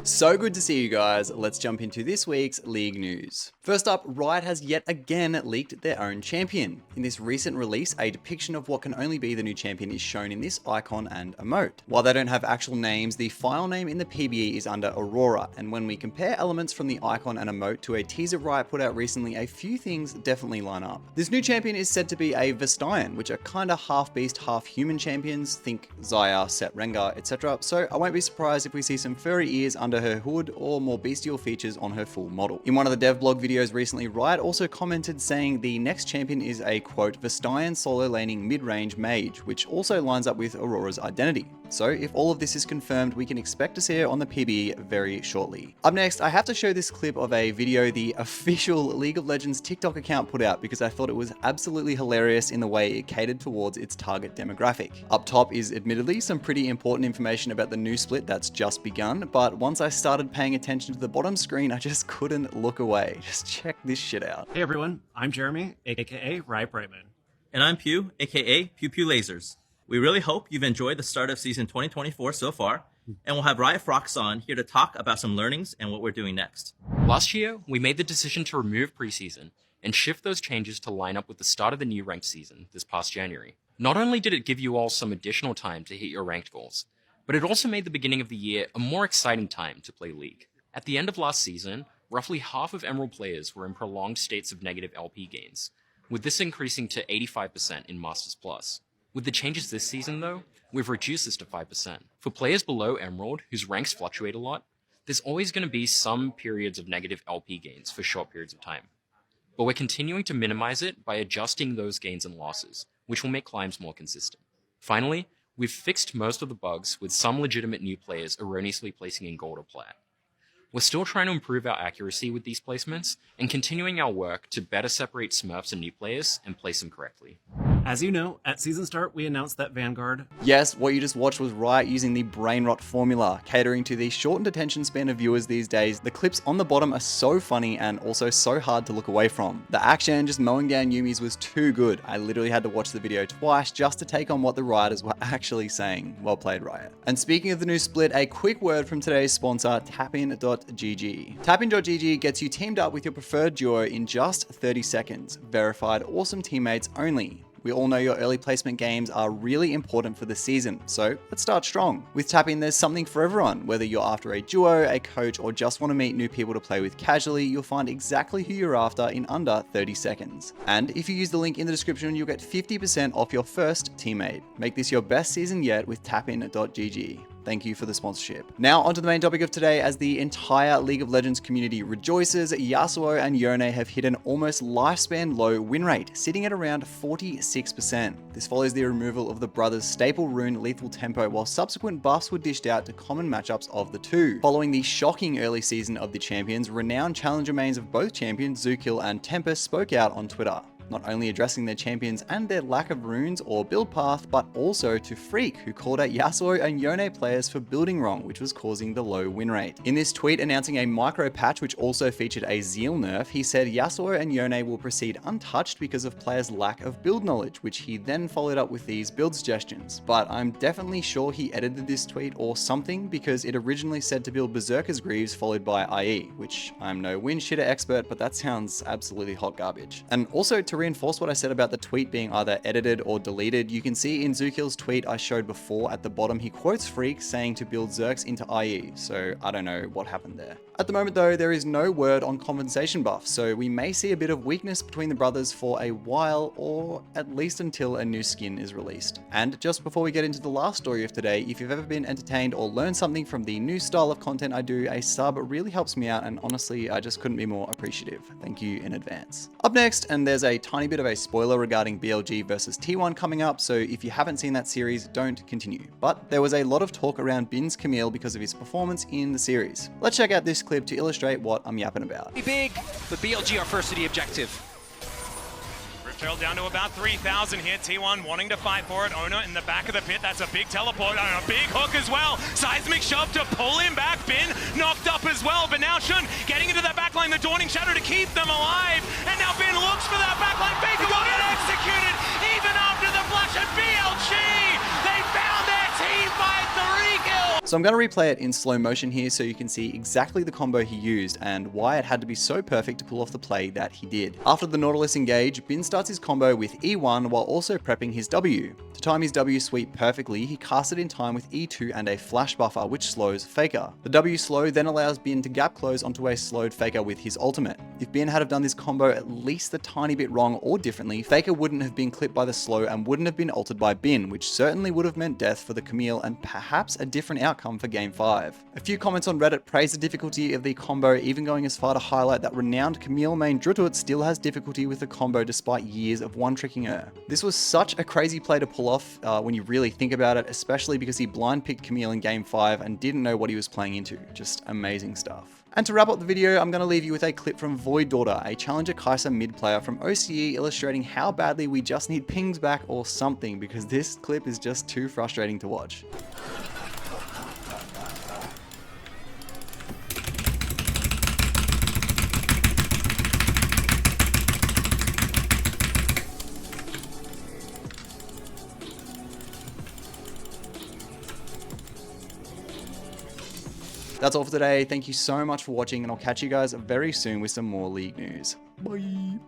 So good to see you guys. Let's jump into this week's League news. First up, Riot has yet again leaked their own champion. In this recent release, a depiction of what can only be the new champion is shown in this icon and emote. While they don't have actual names, the file name in the PBE is under Aurora, and when we compare elements from the icon and emote to a teaser Riot put out recently, a few things definitely line up. This new champion is said to be a Vestian, which are kinda half beast, half human champions, think Xayah, Set Rengar, etc. So I won't be surprised if we see some furry ears under her hood or more bestial features on her full model. In one of the dev blog videos recently, Riot also commented saying the next champion is a quote Vestian solo laning mid-range mage, which also lines up with Aurora's identity. So if all of this is confirmed, we can expect to see her on the PBE very shortly. Up next, I have to show this clip of a video the official League of Legends TikTok account put out because I thought it was absolutely hilarious in the way it catered towards its target demographic. Up top is admittedly some pretty important information about the new split that's just begun, but once I started paying attention to the bottom screen, I just couldn't look away. Just check this shit out. Hey everyone, I'm Jeremy, aka Riot Brightman. And I'm Pew, aka Pew Pew Lasers. We really hope you've enjoyed the start of season 2024 so far, and we'll have Riot Frox on here to talk about some learnings and what we're doing next. Last year, we made the decision to remove preseason and shift those changes to line up with the start of the new ranked season this past January. Not only did it give you all some additional time to hit your ranked goals, but it also made the beginning of the year a more exciting time to play League. At the end of last season, roughly half of Emerald players were in prolonged states of negative LP gains, with this increasing to 85% in Masters Plus. With the changes this season though, we've reduced this to 5%. For players below Emerald, whose ranks fluctuate a lot, there's always going to be some periods of negative LP gains for short periods of time. But we're continuing to minimize it by adjusting those gains and losses, which will make climbs more consistent. Finally, we've fixed most of the bugs with some legitimate new players erroneously placing in gold or plat. We're still trying to improve our accuracy with these placements and continuing our work to better separate Smurfs and new players and place them correctly. As you know, at season start, we announced that Vanguard... Yes, what you just watched was Riot using the brain rot formula, catering to the shortened attention span of viewers these days. The clips on the bottom are so funny and also so hard to look away from. The action just mowing down Yumi's was too good. I literally had to watch the video twice just to take on what the Rioters were actually saying. Well played, Riot. And speaking of the new split, a quick word from today's sponsor, Tapin.gg. Tapin.gg gets you teamed up with your preferred duo in just 30 seconds. Verified awesome teammates only. We all know your early placement games are really important for the season, so let's start strong. With Tapin, there's something for everyone. Whether you're after a duo, a coach, or just want to meet new people to play with casually, you'll find exactly who you're after in under 30 seconds. And if you use the link in the description, you'll get 50% off your first teammate. Make this your best season yet with Tapin.gg. Thank you for the sponsorship. Now onto the main topic of today. As the entire League of Legends community rejoices, Yasuo and Yone have hit an almost lifespan low win rate, sitting at around 46%. This follows the removal of the brothers' staple rune Lethal Tempo, while subsequent buffs were dished out to common matchups of the two. Following the shocking early season of the champions, renowned challenger mains of both champions, Zukil and Tempest, spoke out on Twitter. Not only addressing their champions and their lack of runes or build path, but also to Freak, who called out Yasuo and Yone players for building wrong, which was causing the low win rate. In this tweet announcing a micro patch which also featured a Zeal nerf, he said Yasuo and Yone will proceed untouched because of players' lack of build knowledge, which he then followed up with these build suggestions. But I'm definitely sure he edited this tweet or something, because it originally said to build Berserker's Greaves followed by IE, which I'm no win shitter expert, but that sounds absolutely hot garbage. And also to reinforce what I said about the tweet being either edited or deleted, you can see in Zukil's tweet I showed before at the bottom, he quotes Freak saying to build Zerx into IE, so I don't know what happened there. At the moment though, there is no word on compensation buffs, so we may see a bit of weakness between the brothers for a while, or at least until a new skin is released. And just before we get into the last story of today, if you've ever been entertained or learned something from the new style of content I do, a sub really helps me out, and honestly, I just couldn't be more appreciative. Thank you in advance. Up next, and there's a tiny bit of a spoiler regarding BLG versus T1 coming up, so if you haven't seen that series, don't continue. But there was a lot of talk around Bin's Camille because of his performance in the series. Let's check out this clip to illustrate what I'm yapping about. Be big, but BLG are first to the objective. Rift Trail down to about 3,000 here. T1 wanting to fight for it. Ona in the back of the pit. That's a big teleport and a big hook as well. Seismic shove to pull him back. Bin knocked up as well. But now Shun getting into that backline. The Dawning Shadow to keep them alive. And now Bin looks for that backline. Faker will get executed even after the flash at BLG. They found their team by 3 kills. So I'm going to replay it in slow motion here so you can see exactly the combo he used and why it had to be so perfect to pull off the play that he did. After the Nautilus engage, Bin starts his combo with E1 while also prepping his W. To time his W sweep perfectly, he casts it in time with E2 and a flash buffer which slows Faker. The W slow then allows Bin to gap close onto a slowed Faker with his ultimate. If Bin had have done this combo at least a tiny bit wrong or differently, Faker wouldn't have been clipped by the slow and wouldn't have been altered by Bin, which certainly would have meant death for the Camille and perhaps a different outcome for Game 5. A few comments on Reddit praise the difficulty of the combo, even going as far to highlight that renowned Camille main Drutut still has difficulty with the combo despite years of one-tricking her. This was such a crazy play to pull off when you really think about it, especially because he blind picked Camille in Game 5 and didn't know what he was playing into. Just amazing stuff. And to wrap up the video, I'm going to leave you with a clip from Void Daughter, a Challenger Kai'Sa mid player from OCE, illustrating how badly we just need pings back or something, because this clip is just too frustrating to watch. That's all for today. Thank you so much for watching, and I'll catch you guys very soon with some more League news. Bye.